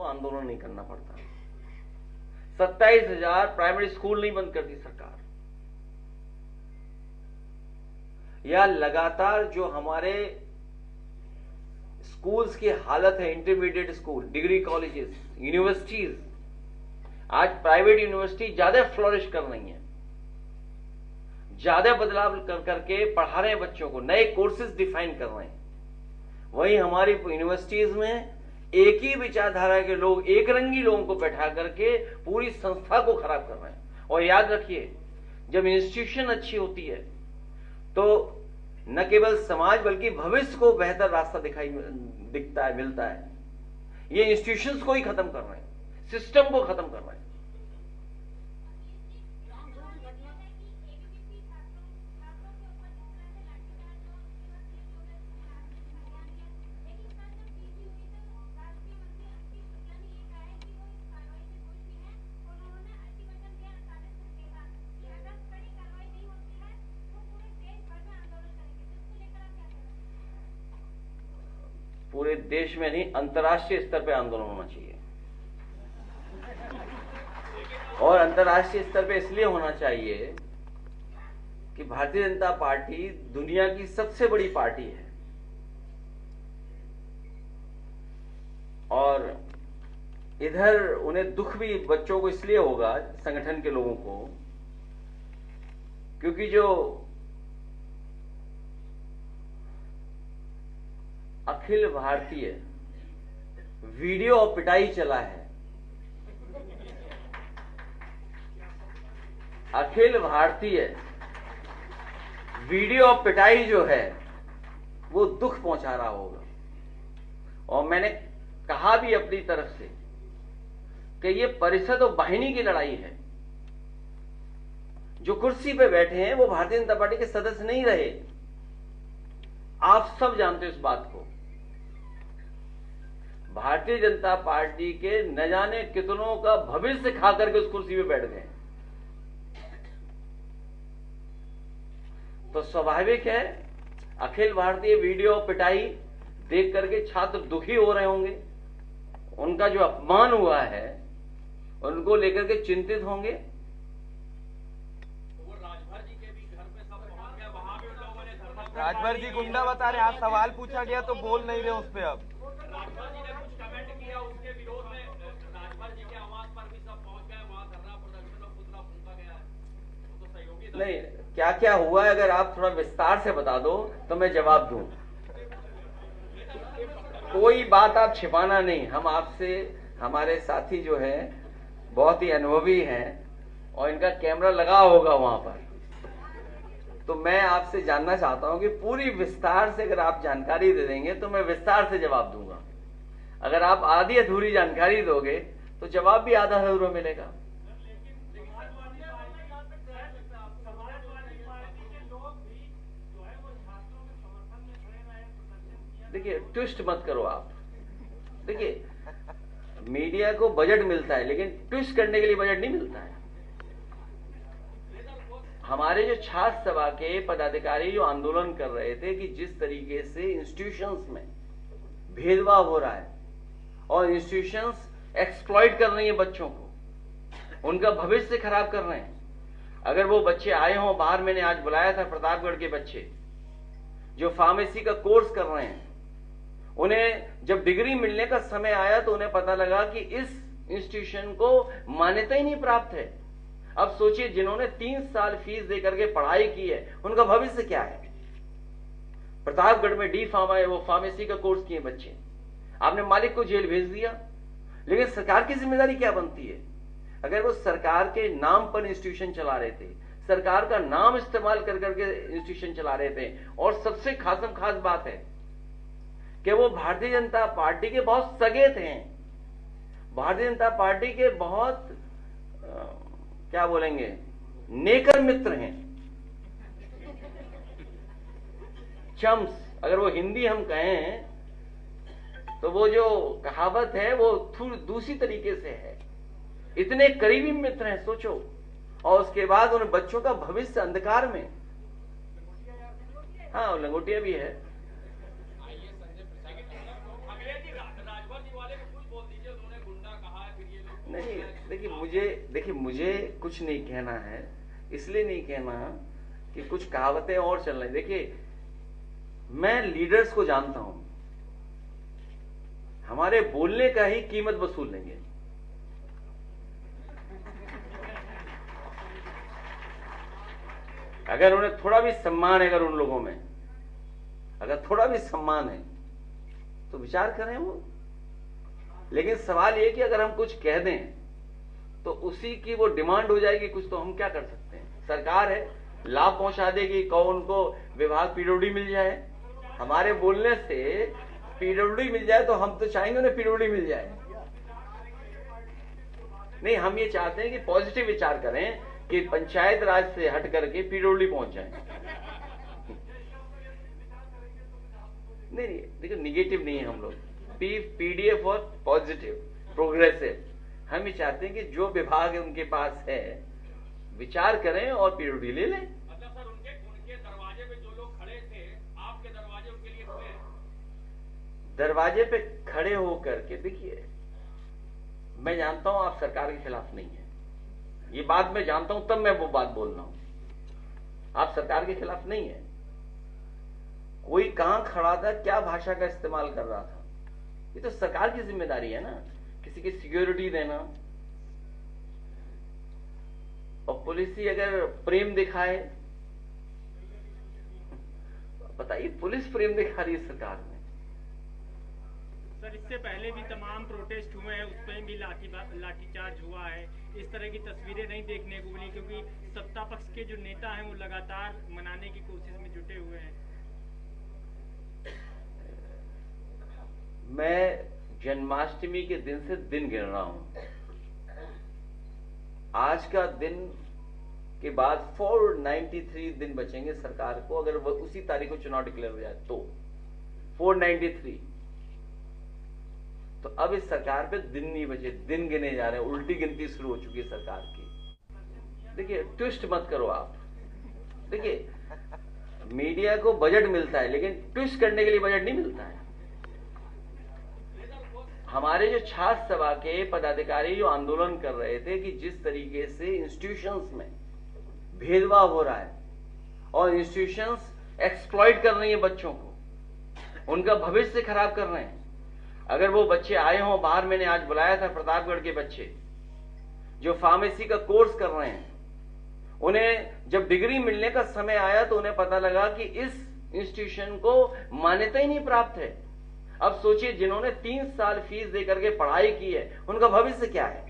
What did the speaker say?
आंदोलन नहीं करना पड़ता। 27,000 प्राइमरी स्कूल नहीं बंद करती सरकार। या लगातार जो हमारे स्कूल्स की हालत है, intermediate school, degree colleges, universities, आज प्राइवेट यूनिवर्सिटी ज्यादा फ्लोरिश कर रही हैं, ज्यादा बदलाव करके पढ़ा रहे हैं बच्चों को, नए कोर्सेज डिफाइन कर रहे हैं। वहीं हमारी यूनिवर्सिटीज में एक ही विचारधारा के लोग, एक रंगी लोगों को बैठा करके पूरी संस्था को खराब कर रहे हैं। और याद रखिए, जब इंस्टीट्यूशन अच्छी होती है तो न केवल समाज बल्कि भविष्य को बेहतर रास्ता दिखता है, मिलता है। ये इंस्टीट्यूशंस को ही खत्म कर रहे हैं, सिस्टम को खत्म कर रहे हैं। पूरे देश में नहीं, अंतर्राष्ट्रीय स्तर पे आंदोलन होना चाहिए। और अंतर्राष्ट्रीय स्तर पे इसलिए होना चाहिए कि भारतीय जनता पार्टी दुनिया की सबसे बड़ी पार्टी है और इधर उन्हें दुख भी बच्चों को इसलिए होगा, संगठन के लोगों को, क्योंकि जो अखिल भारतीय वीडियो और पिटाई चला है, अखिल भारतीय वीडियो और पिटाई जो है वो दुख पहुंचा रहा होगा। और मैंने कहा भी अपनी तरफ से कि ये परिषद और वाहिनी की लड़ाई है। जो कुर्सी पे बैठे हैं वो भारतीय जनता पार्टी के सदस्य नहीं रहे, आप सब जानते हो इस बात को। भारतीय जनता पार्टी के न जाने कितनों का भविष्य खा करके उस कुर्सी पे बैठ गए। तो स्वाभाविक है अखिल भारतीय वीडियो पिटाई देख करके छात्र दुखी हो रहे होंगे, उनका जो अपमान हुआ है उनको लेकर के चिंतित होंगे। राजभर जी गुंडा बता रहे, आज सवाल पूछा गया तो बोल नहीं रहे उस पे। अब राजभर जी ने कुछ कमेंट किया उसके विरोध में, राजभर जी के आवास पर भी सब पहुंच गए, वहां धरना प्रदर्शन और पुतला फूंका गया है, वो तो सहयोगी नहीं, क्या क्या हुआ है अगर आप थोड़ा विस्तार से बता दो तो मैं जवाब दूं। कोई बात आप छिपाना नहीं, हम आपसे, हमारे साथी जो है बहुत ही अनुभवी हैं और इनका कैमरा लगा होगा वहां पर, तो मैं आपसे जानना चाहता हूं कि पूरी विस्तार से अगर आप जानकारी दे देंगे तो मैं विस्तार से जवाब दूंगा। अगर आप आधी अधूरी जानकारी दोगे तो जवाब भी आधा अधूरा मिलेगा। देखिए, ट्विस्ट मत करो आप। देखिए, मीडिया को बजट मिलता है लेकिन ट्विस्ट करने के लिए बजट नहीं मिलता है। हमारे जो छात्र सभा के पदाधिकारी जो आंदोलन कर रहे थे कि जिस तरीके से इंस्टीट्यूशंस में भेदभाव हो रहा है और इंस्टीट्यूशंस एक्सप्लॉइट कर रही हैं बच्चों को, उनका भविष्य खराब कर रहे हैं। अगर वो बच्चे आए हों बाहर, मैंने आज बुलाया था प्रतापगढ़ के बच्चे जो फार्मेसी का कोर्स कर रहे हैं, उन्हें जब डिग्री मिलने का समय आया तो उन्हें पता लगा कि इस इंस्टीट्यूशन को मान्यता ही नहीं प्राप्त है। अब सोचिए, जिन्होंने 3 साल फीस देकर के पढ़ाई की है उनका भविष्य क्या है। प्रतापगढ़ में डी फार्मा है, वो फार्मेसी का कोर्स किए बच्चे, आपने मालिक को जेल भेज दिया। लेकिन सरकार की जिम्मेदारी क्या बनती है? अगर वो सरकार के नाम पर इंस्टीट्यूशन चला रहे थे, सरकार का नाम इस्तेमाल कर करके इंस्टीट्यूशन चला रहे थे, और सबसे खास बात है कि वो भारतीय जनता पार्टी के बहुत सगे थे, भारतीय जनता पार्टी के बहुत क्या बोलेंगे, नेकर मित्र हैं, चम्स, अगर वो हिंदी हम कहें तो वो जो कहावत है वो थोड़ी दूसरी तरीके से है। इतने करीबी मित्र हैं, सोचो, और उसके बाद उन बच्चों का भविष्य अंधकार में। हाँ, लंगोटिया भी है। राजभर जी वाले को कुछ बोल दीजिए, उन्होंने नहीं, देखिए मुझे कुछ नहीं कहना है, इसलिए नहीं कहना कि कुछ कहावतें और चल रही। देखिए मैं लीडर्स को जानता हूं, हमारे बोलने का ही कीमत वसूल लेंगे। अगर उन्हें थोड़ा भी सम्मान है, अगर उन लोगों में अगर थोड़ा भी सम्मान है तो विचार करें वो। लेकिन सवाल ये कि अगर हम कुछ कह दें तो उसी की वो डिमांड हो जाएगी कुछ, तो हम क्या कर सकते हैं? सरकार है, लाभ पहुंचा देगी, कहो उनको विभाग पीडब्ल्यूडी मिल जाए। हमारे बोलने से पीडब्ल्यूडी मिल जाए तो हम तो चाहेंगे उन्हें पीडब्ल्यूडी मिल जाए। नहीं, हम ये चाहते हैं कि पॉजिटिव विचार करें कि पंचायत राज से हट करके पीडब्ल्यूडी पहुंच जाए। नहीं, देखो निगेटिव नहीं है हम लोग, पीडीएफ और पॉजिटिव प्रोग्रेसिव। हम ये चाहते हैं कि जो विभाग उनके पास है विचार करें और पीडब्ल्यूडी ले लें। मतलब सर उनके दरवाजे पे जो लोग खड़े थे, आपके दरवाजे उनके लिए खुले हैं? दरवाजे पे खड़े होकर के देखिए, मैं जानता हूं आप सरकार के खिलाफ नहीं है, ये बात मैं जानता हूं, तब मैं वो बात बोल रहा हूं। आप सरकार के खिलाफ नहीं है। कोई कहां खड़ा था, क्या भाषा का इस्तेमाल कर रहा था, ये तो सरकार की जिम्मेदारी है ना, किसी की सिक्योरिटी देना। और पुलिस ही अगर प्रेम दिखाए, बताइए पुलिस प्रेम दिखा रही है सरकार में? सर इससे पहले भी तमाम प्रोटेस्ट हुए हैं, उस पर भी लाठीचार्ज हुआ है। इस तरह की तस्वीरें नहीं देखने को मिली, क्योंकि सत्ता पक्ष के जो नेता हैं वो लगातार मनाने की कोशिश में जुटे हुए हैं। मैं जन्माष्टमी के दिन से दिन गिन रहा हूं। आज का दिन के बाद 493 दिन बचेंगे सरकार को, अगर वो उसी तारीख को चुनाव डिक्लेयर हो जाए तो 493। तो अब इस सरकार पे दिन नहीं बचे, दिन गिने जा रहे हैं, उल्टी गिनती शुरू हो चुकी है सरकार की। देखिए ट्विस्ट मत करो आप। देखिए मीडिया को बजट मिलता है, लेकिन ट्विस्ट करने के लिए बजट नहीं मिलता है। हमारे जो छात्र सभा के पदाधिकारी जो आंदोलन कर रहे थे कि जिस तरीके से इंस्टीट्यूशंस में भेदभाव हो रहा है और इंस्टीट्यूशंस एक्सप्लॉइट कर रही है बच्चों को, उनका भविष्य खराब कर रहे हैं। अगर वो बच्चे आए हों बाहर, मैंने आज बुलाया था प्रतापगढ़ के बच्चे जो फार्मेसी का कोर्स कर रहे हैं, उन्हें जब डिग्री मिलने का समय आया तो उन्हें पता लगा कि इस इंस्टीट्यूशन को मान्यता ही नहीं प्राप्त है। अब सोचिए जिन्होंने 3 साल फीस देकर के पढ़ाई की है, उनका भविष्य क्या है?